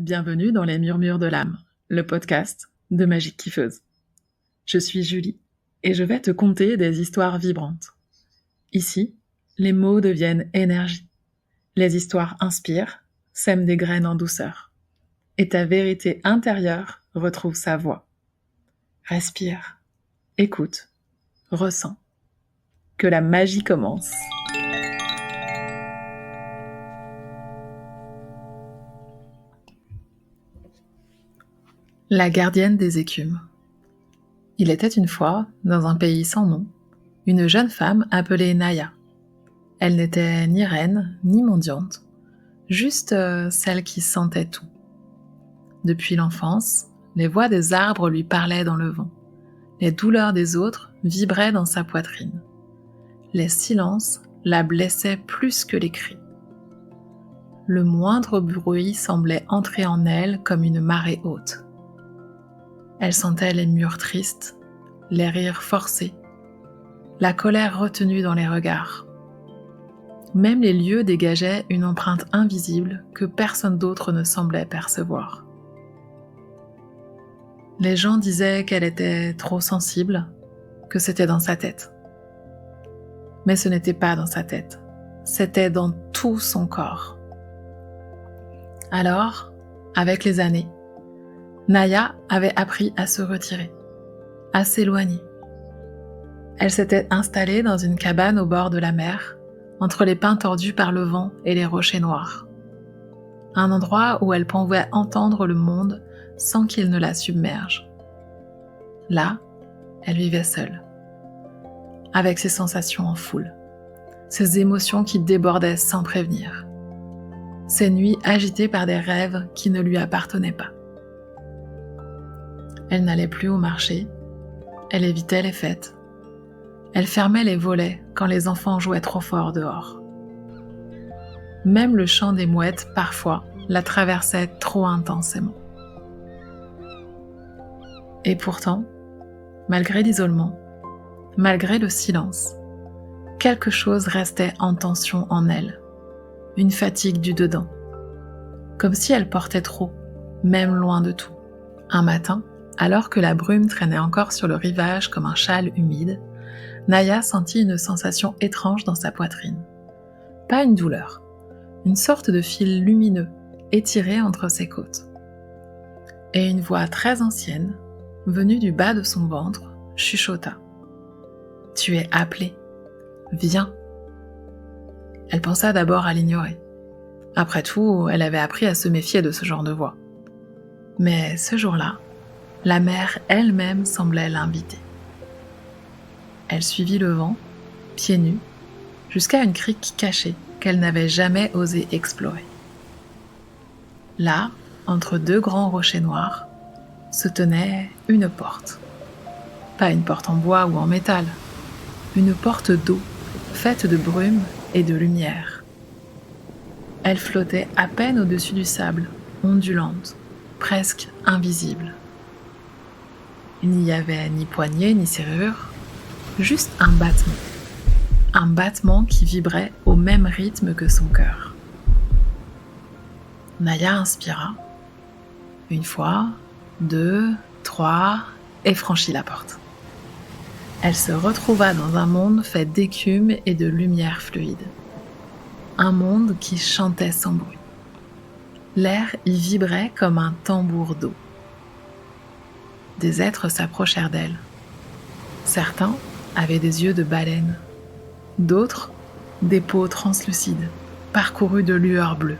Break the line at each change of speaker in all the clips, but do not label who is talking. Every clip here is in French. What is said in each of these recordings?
Bienvenue dans les Murmures de l'âme, le podcast de Magique Kiffeuse. Je suis Julie et je vais te conter des histoires vibrantes. Ici, les mots deviennent énergie. Les histoires inspirent, sèment des graines en douceur. Et ta vérité intérieure retrouve sa voix. Respire, écoute, ressens. Que la magie commence. La gardienne des écumes. Il était une fois, dans un pays sans nom, une jeune femme appelée Naya. Elle n'était ni reine, ni mendiante, juste celle qui sentait tout. Depuis l'enfance, les voix des arbres lui parlaient dans le vent. Les douleurs des autres vibraient dans sa poitrine. Les silences la blessaient plus que les cris. Le moindre bruit semblait entrer en elle comme une marée haute. Elle sentait les murs tristes, les rires forcés, la colère retenue dans les regards. Même les lieux dégageaient une empreinte invisible que personne d'autre ne semblait percevoir. Les gens disaient qu'elle était trop sensible, que c'était dans sa tête. Mais ce n'était pas dans sa tête, c'était dans tout son corps. Alors, avec les années, Naya avait appris à se retirer, à s'éloigner. Elle s'était installée dans une cabane au bord de la mer, entre les pins tordus par le vent et les rochers noirs. Un endroit où elle pouvait entendre le monde sans qu'il ne la submerge. Là, elle vivait seule, avec ses sensations en foule, ses émotions qui débordaient sans prévenir, ses nuits agitées par des rêves qui ne lui appartenaient pas. Elle n'allait plus au marché, elle évitait les fêtes, elle fermait les volets quand les enfants jouaient trop fort dehors. Même le chant des mouettes, parfois, la traversait trop intensément. Et pourtant, malgré l'isolement, malgré le silence, quelque chose restait en tension en elle, une fatigue du dedans, comme si elle portait trop, même loin de tout. Un matin, alors que la brume traînait encore sur le rivage comme un châle humide, Naya sentit une sensation étrange dans sa poitrine. Pas une douleur, une sorte de fil lumineux étiré entre ses côtes. Et une voix très ancienne, venue du bas de son ventre, chuchota. « Tu es appelée. Viens. » Elle pensa d'abord à l'ignorer. Après tout, elle avait appris à se méfier de ce genre de voix. Mais ce jour-là, la mer elle-même semblait l'inviter. Elle suivit le vent, pieds nus, jusqu'à une crique cachée qu'elle n'avait jamais osé explorer. Là, entre deux grands rochers noirs, se tenait une porte. Pas une porte en bois ou en métal, une porte d'eau faite de brume et de lumière. Elle flottait à peine au-dessus du sable, ondulante, presque invisible. Il n'y avait ni poignée ni serrure, juste un battement qui vibrait au même rythme que son cœur. Naya inspira, une fois, 2, 3, et franchit la porte. Elle se retrouva dans un monde fait d'écume et de lumière fluide. Un monde qui chantait sans bruit. L'air y vibrait comme un tambour d'eau. Des êtres s'approchèrent d'elle. Certains avaient des yeux de baleine, d'autres des peaux translucides, parcourues de lueurs bleues.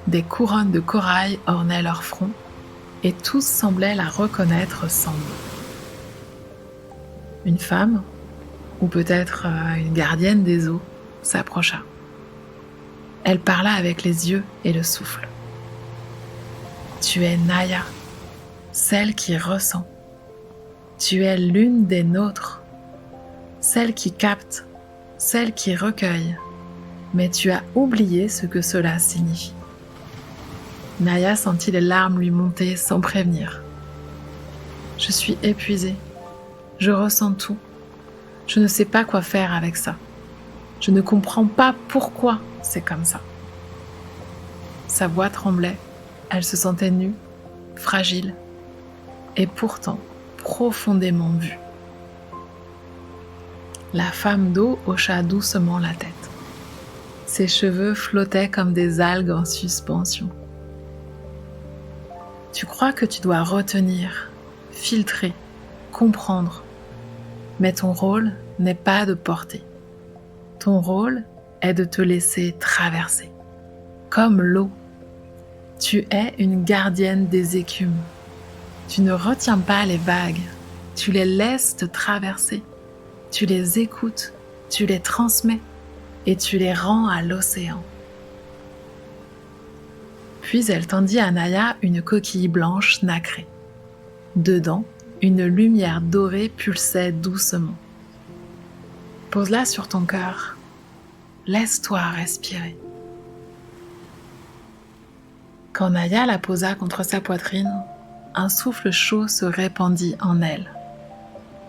Des couronnes de corail ornaient leur front, et tous semblaient la reconnaître sans mots. Une femme, ou peut-être une gardienne des eaux, s'approcha. Elle parla avec les yeux et le souffle. « Tu es Naya, celle qui ressent. Tu es l'une des nôtres, celle qui capte, celle qui recueille, mais tu as oublié ce que cela signifie. » Naya sentit les larmes lui monter sans prévenir. « Je suis épuisée, je ressens tout, je ne sais pas quoi faire avec ça. Je ne comprends pas pourquoi c'est comme ça. » Sa voix tremblait, Elle se sentait nue, fragile, et pourtant profondément vue. La femme d'eau hocha doucement la tête. Ses cheveux flottaient comme des algues en suspension. Tu crois que tu dois retenir, filtrer, comprendre, mais ton rôle n'est pas de porter. Ton rôle est de te laisser traverser, comme l'eau. Tu es une gardienne des écumes. Tu ne retiens pas les vagues, tu les laisses te traverser. Tu les écoutes, tu les transmets et tu les rends à l'océan. Puis elle tendit à Naya une coquille blanche nacrée. Dedans, une lumière dorée pulsait doucement. Pose-la sur ton cœur. Laisse-toi respirer. Quand Naya la posa contre sa poitrine, un souffle chaud se répandit en elle.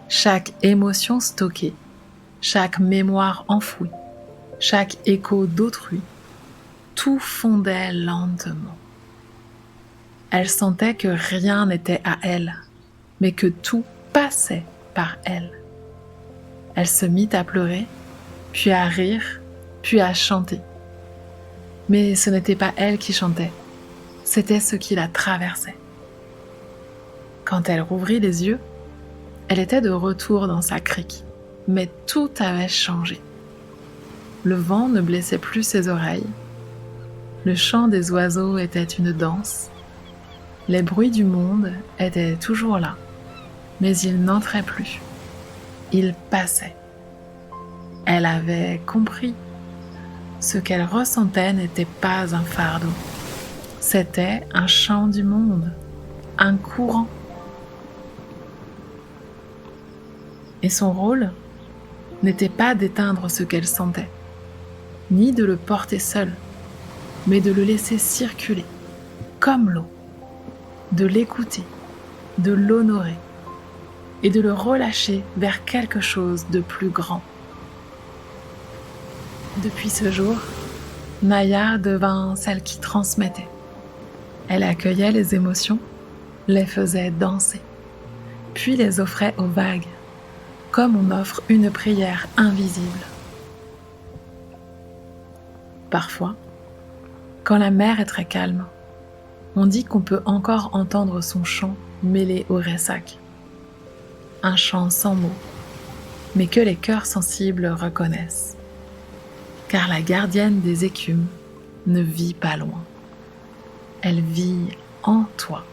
Chaque émotion stockée, chaque mémoire enfouie, chaque écho d'autrui, tout fondait lentement. Elle sentait que rien n'était à elle, mais que tout passait par elle. Elle se mit à pleurer, puis à rire, puis à chanter. Mais ce n'était pas elle qui chantait, c'était ce qui la traversait. Quand elle rouvrit les yeux, elle était de retour dans sa crique, mais tout avait changé. Le vent ne blessait plus ses oreilles. Le chant des oiseaux était une danse. Les bruits du monde étaient toujours là, mais ils n'entraient plus. Ils passaient. Elle avait compris. Ce qu'elle ressentait n'était pas un fardeau. C'était un chant du monde, un courant. Et son rôle n'était pas d'éteindre ce qu'elle sentait, ni de le porter seul, mais de le laisser circuler, comme l'eau, de l'écouter, de l'honorer et de le relâcher vers quelque chose de plus grand. Depuis ce jour, Naya devint celle qui transmettait. Elle accueillait les émotions, les faisait danser, puis les offrait aux vagues, comme on offre une prière invisible. Parfois, quand la mer est très calme, on dit qu'on peut encore entendre son chant mêlé au ressac. Un chant sans mots, mais que les cœurs sensibles reconnaissent. Car la gardienne des écumes ne vit pas loin. Elle vit en toi,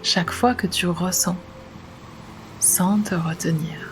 chaque fois que tu ressens, sans te retenir.